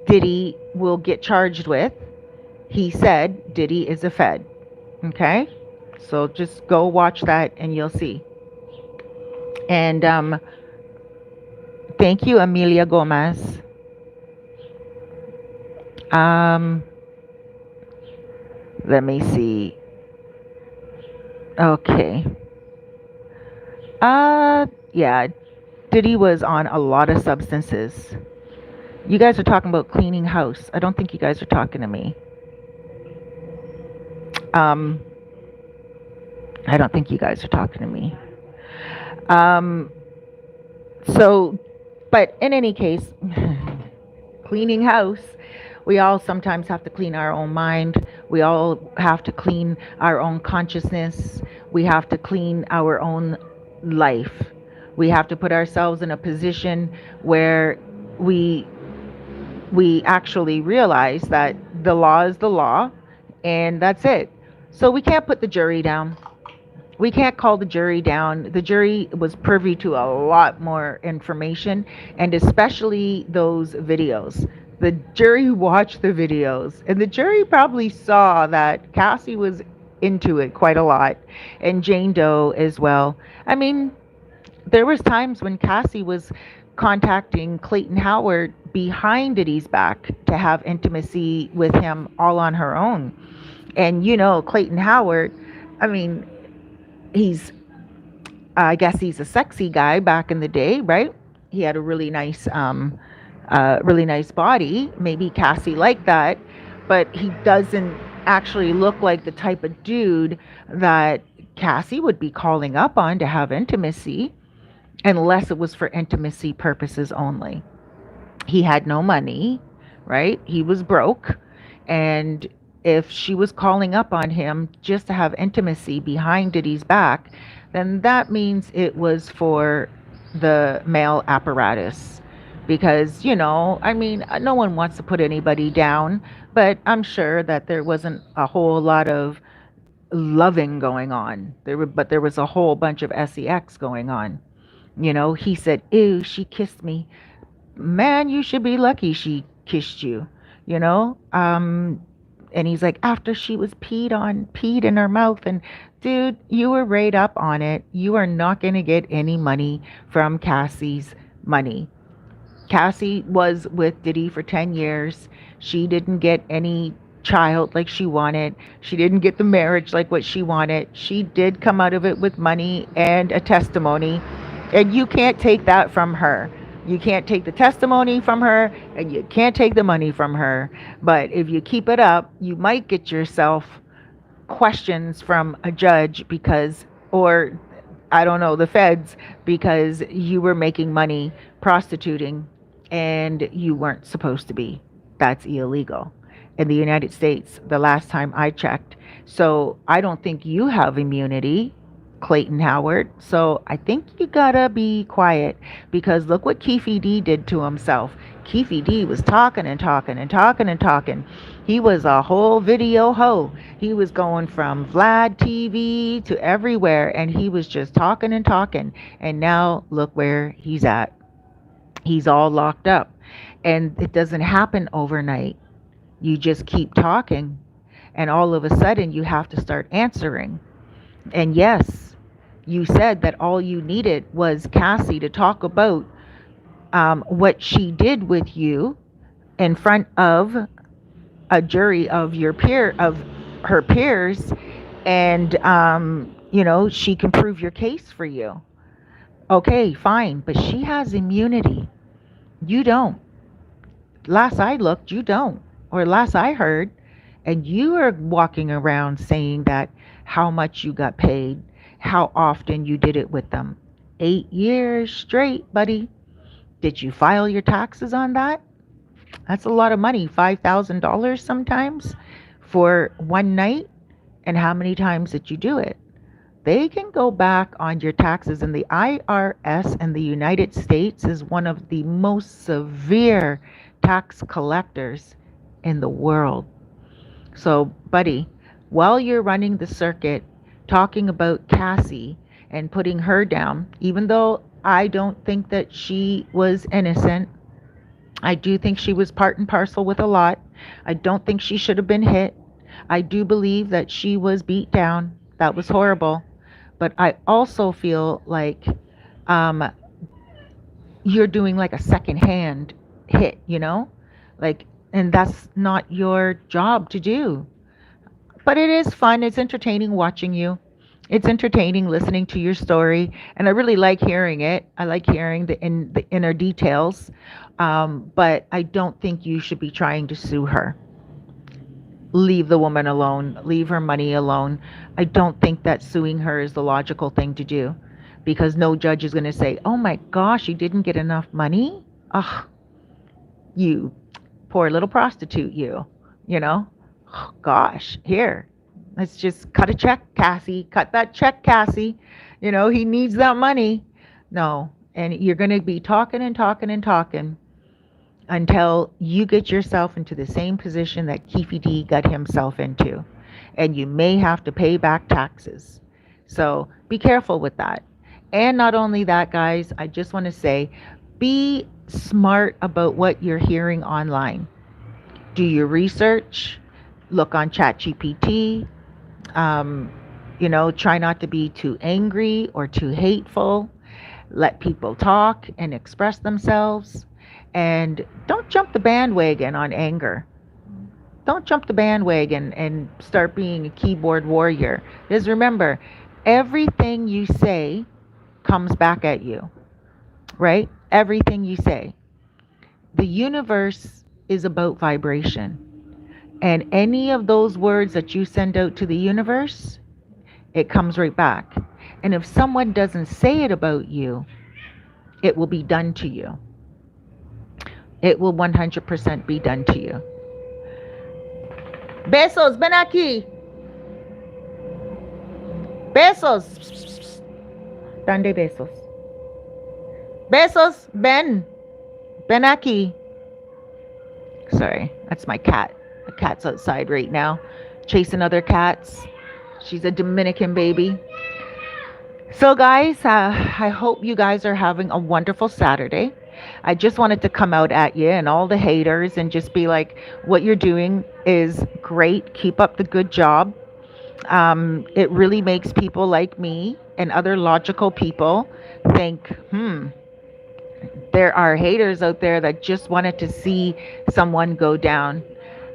Diddy will get charged with, he said Diddy is a Fed. Okay? So just go watch that and you'll see. And thank you, Amelia Gomez. Let me see. Okay. Yeah, Diddy was on a lot of substances. You guys are talking about cleaning house. I don't think you guys are talking to me. Um, I don't think you guys are talking to me. Um, so, but in any case, cleaning house, we all sometimes have to clean our own mind. We all have to clean our own consciousness. We have to clean our own life. We have to put ourselves in a position where we we actually realize that the law is the law and that's it. So we can't put the jury down. We can't call the jury down. The jury was privy to a lot more information, and especially those videos. The jury watched the videos, and the jury probably saw that Cassie was into it quite a lot, and Jane Doe as well. I mean, there was times when Cassie was contacting Clayton Howard behind Diddy's back to have intimacy with him all on her own. And Clayton Howard, I mean, he's I guess he's a sexy guy back in the day, right? He had a really nice body. Maybe Cassie liked that, but he doesn't actually look like the type of dude that Cassie would be calling up on to have intimacy, unless it was for intimacy purposes only. He had no money, right? He was broke. And if she was calling up on him just to have intimacy behind Diddy's back, then that means it was for the male apparatus. Because, I mean, no one wants to put anybody down, but I'm sure that there wasn't a whole lot of loving going on. But there was a whole bunch of sex going on. He said, "Ew, she kissed me." Man, you should be lucky she kissed you, you know? And he's like, after she was peed in her mouth. And dude, you were right up on it. You are not going to get any money from Cassie's money. Cassie was with Diddy for 10 years. She didn't get any child like she wanted. She didn't get the marriage like what she wanted. She did come out of it with money and a testimony. And you can't take that from her. You can't take the testimony from her and you can't take the money from her. But if you keep it up, you might get yourself questions from a judge because, or I don't know, the feds, because you were making money prostituting and you weren't supposed to be. That's illegal in the United States, the last time I checked. So I don't think you have immunity, Clayton Howard. So I think you gotta be quiet because look what Keefe D did to himself. Keefe D was talking and talking and talking and talking. He was a whole video hoe. He was going from Vlad TV to everywhere and he was just talking and talking. And now look where he's at. He's all locked up. And it doesn't happen overnight. You just keep talking and all of a sudden you have to start answering. And yes, you said that all you needed was Cassie to talk about what she did with you in front of a jury of her peers, and she can prove your case for you. Okay, fine, but she has immunity. You don't. Last I looked, you don't, or last I heard, and you are walking around saying that how much you got paid, how often you did it with them. 8 years straight, buddy. Did you file your taxes on that? That's a lot of money, $5,000 sometimes for one night. And how many times did you do it? They can go back on your taxes, and the IRS in the United States is one of the most severe tax collectors in the world. So, buddy, while you're running the circuit talking about Cassie and putting her down, even though I don't think that she was innocent, I do think she was part and parcel with a lot. I don't think she should have been hit. I do believe that she was beat down. That was horrible. But I also feel like um, you're doing like a secondhand hit, Like, and that's not your job to do. But it is fun. It's entertaining watching you. It's entertaining listening to your story, and I really like hearing it. I like hearing the inner details, but I don't think you should be trying to sue her. Leave the woman alone, leave her money alone. I don't think that suing her is the logical thing to do, because no judge is going to say, oh my gosh, you didn't get enough money. Ugh, you poor little prostitute, you know, oh, gosh, here, let's just cut a check, Cassie, cut that check, Cassie. He needs that money. No. And you're going to be talking and talking and talking until you get yourself into the same position that Keefe D got himself into. And you may have to pay back taxes. So be careful with that. And not only that, guys, I just want to say be smart about what you're hearing online. Do your research, look on ChatGPT. Try not to be too angry or too hateful. Let people talk and express themselves. And don't jump the bandwagon on anger. Don't jump the bandwagon and start being a keyboard warrior. Because remember, everything you say comes back at you, right? Everything you say. The universe is about vibration. And any of those words that you send out to the universe, it comes right back. And if someone doesn't say it about you, it will be done to you. It will 100% be done to you. Besos, ven aquí. Besos. Dande besos. Besos, ven. Ven aquí. Sorry, that's my cat. The cat's outside right now, chasing other cats. She's a Dominican baby. So, guys, I hope you guys are having a wonderful Saturday. I just wanted to come out at you and all the haters and just be like, what you're doing is great. Keep up the good job. It really makes people like me and other logical people think, there are haters out there that just wanted to see someone go down.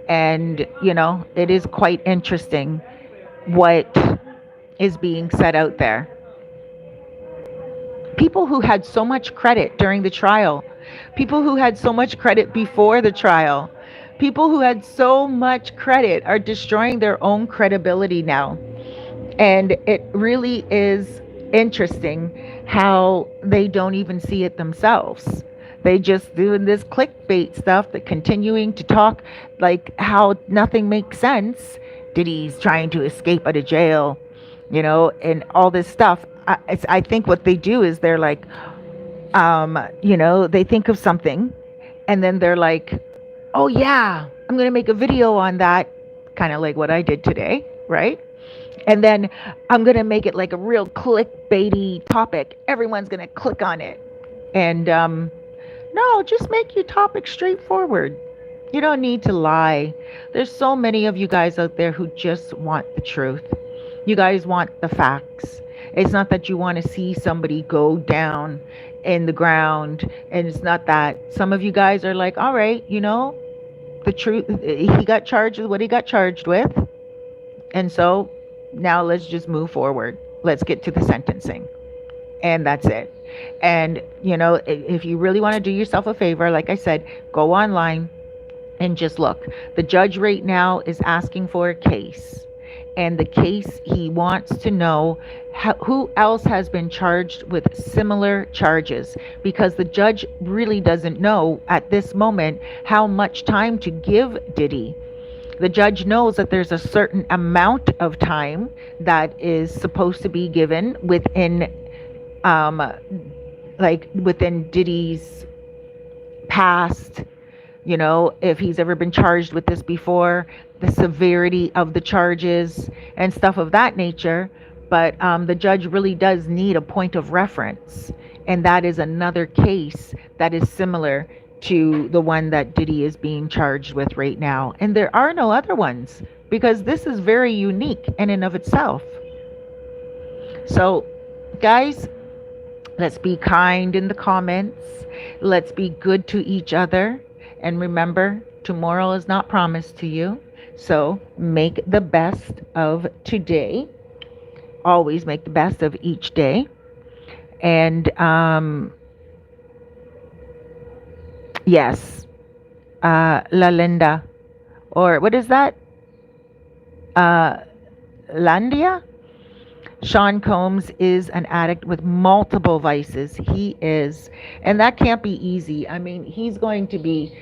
And, it is quite interesting what is being said out there. People who had so much credit during the trial, people who had so much credit before the trial, people who had so much credit are destroying their own credibility now. And it really is interesting how they don't even see it themselves. They just doing this clickbait stuff, that continuing to talk like how nothing makes sense. Diddy's trying to escape out of jail, and all this stuff. I think what they do is they're like, they think of something and then they're like, oh yeah, I'm going to make a video on that. Kind of like what I did today, right? And then I'm going to make it like a real clickbaity topic. Everyone's going to click on it. And no, just make your topic straightforward. You don't need to lie. There's so many of you guys out there who just want the truth. You guys want the facts. It's not that you want to see somebody go down in the ground. And it's not that. Some of you guys are like, all right, the truth, he got charged with what he got charged with. And so now let's just move forward. Let's get to the sentencing. And that's it. And, if you really want to do yourself a favor, like I said, go online and just look. The judge right now is asking for a case. And the case, he wants to know who else has been charged with similar charges, because the judge really doesn't know at this moment how much time to give Diddy. The judge knows that there's a certain amount of time that is supposed to be given within within Diddy's past, if he's ever been charged with this before, the severity of the charges and stuff of that nature. But the judge really does need a point of reference. And that is another case that is similar to the one that Diddy is being charged with right now. And there are no other ones, because this is very unique in and of itself. So, guys, let's be kind in the comments. Let's be good to each other. And remember, tomorrow is not promised to you. So make the best of today. always make the best of each day. And yes, La Linda, or what is that? Uh, Landia? Sean Combs is an addict with multiple vices. He is. And that can't be easy. I mean, he's going to be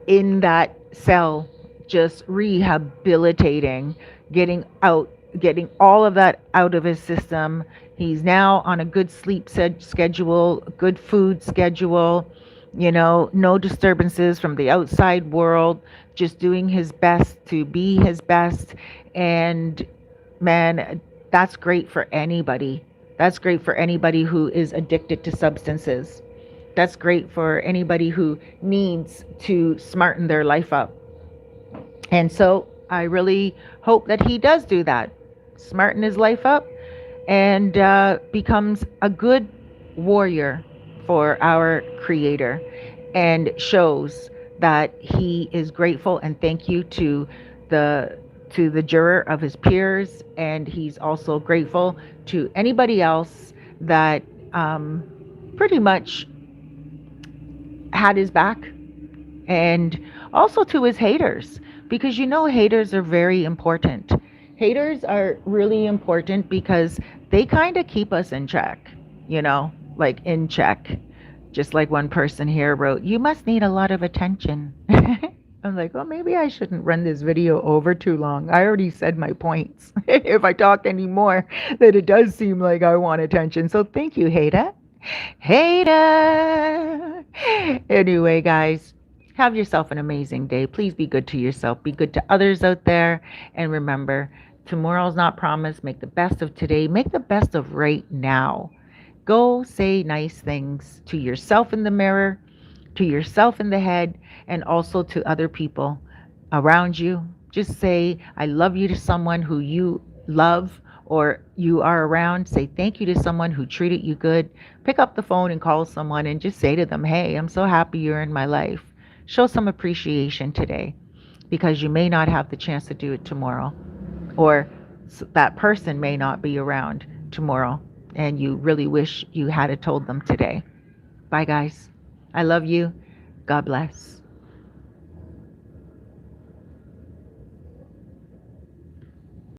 in that cell, just rehabilitating, getting out, getting all of that out of his system. He's now on a good sleep schedule, good food schedule, no disturbances from the outside world, just doing his best to be his best. And man, that's great for anybody. That's great for anybody who is addicted to substances. That's great for anybody who needs to smarten their life up. And so I really hope that he does do that, smarten his life up, and becomes a good warrior for our Creator, and shows that he is grateful and thank you the the juror of his peers, and he's also grateful to anybody else that pretty much had his back, and also to his haters, because haters are very important. Haters are really important because they kind of keep us in check, like in check. Just like one person here wrote, "You must need a lot of attention." I'm like, well, maybe I shouldn't run this video over too long. I already said my points. If I talk anymore, that it does seem like I want attention. So thank you, hater. Hater. Anyway, guys, have yourself an amazing day. Please be good to yourself. Be good to others out there. And remember, tomorrow's not promised. Make the best of today. Make the best of right now. Go say nice things to yourself in the mirror, to yourself in the head, and also to other people around you. Just say, I love you to someone who you love or you are around. Say thank you to someone who treated you good. Pick up the phone and call someone and just say to them, hey, I'm so happy you're in my life. Show some appreciation today, because you may not have the chance to do it tomorrow, or that person may not be around tomorrow, and you really wish you had told them today. Bye, guys. I love you. God bless.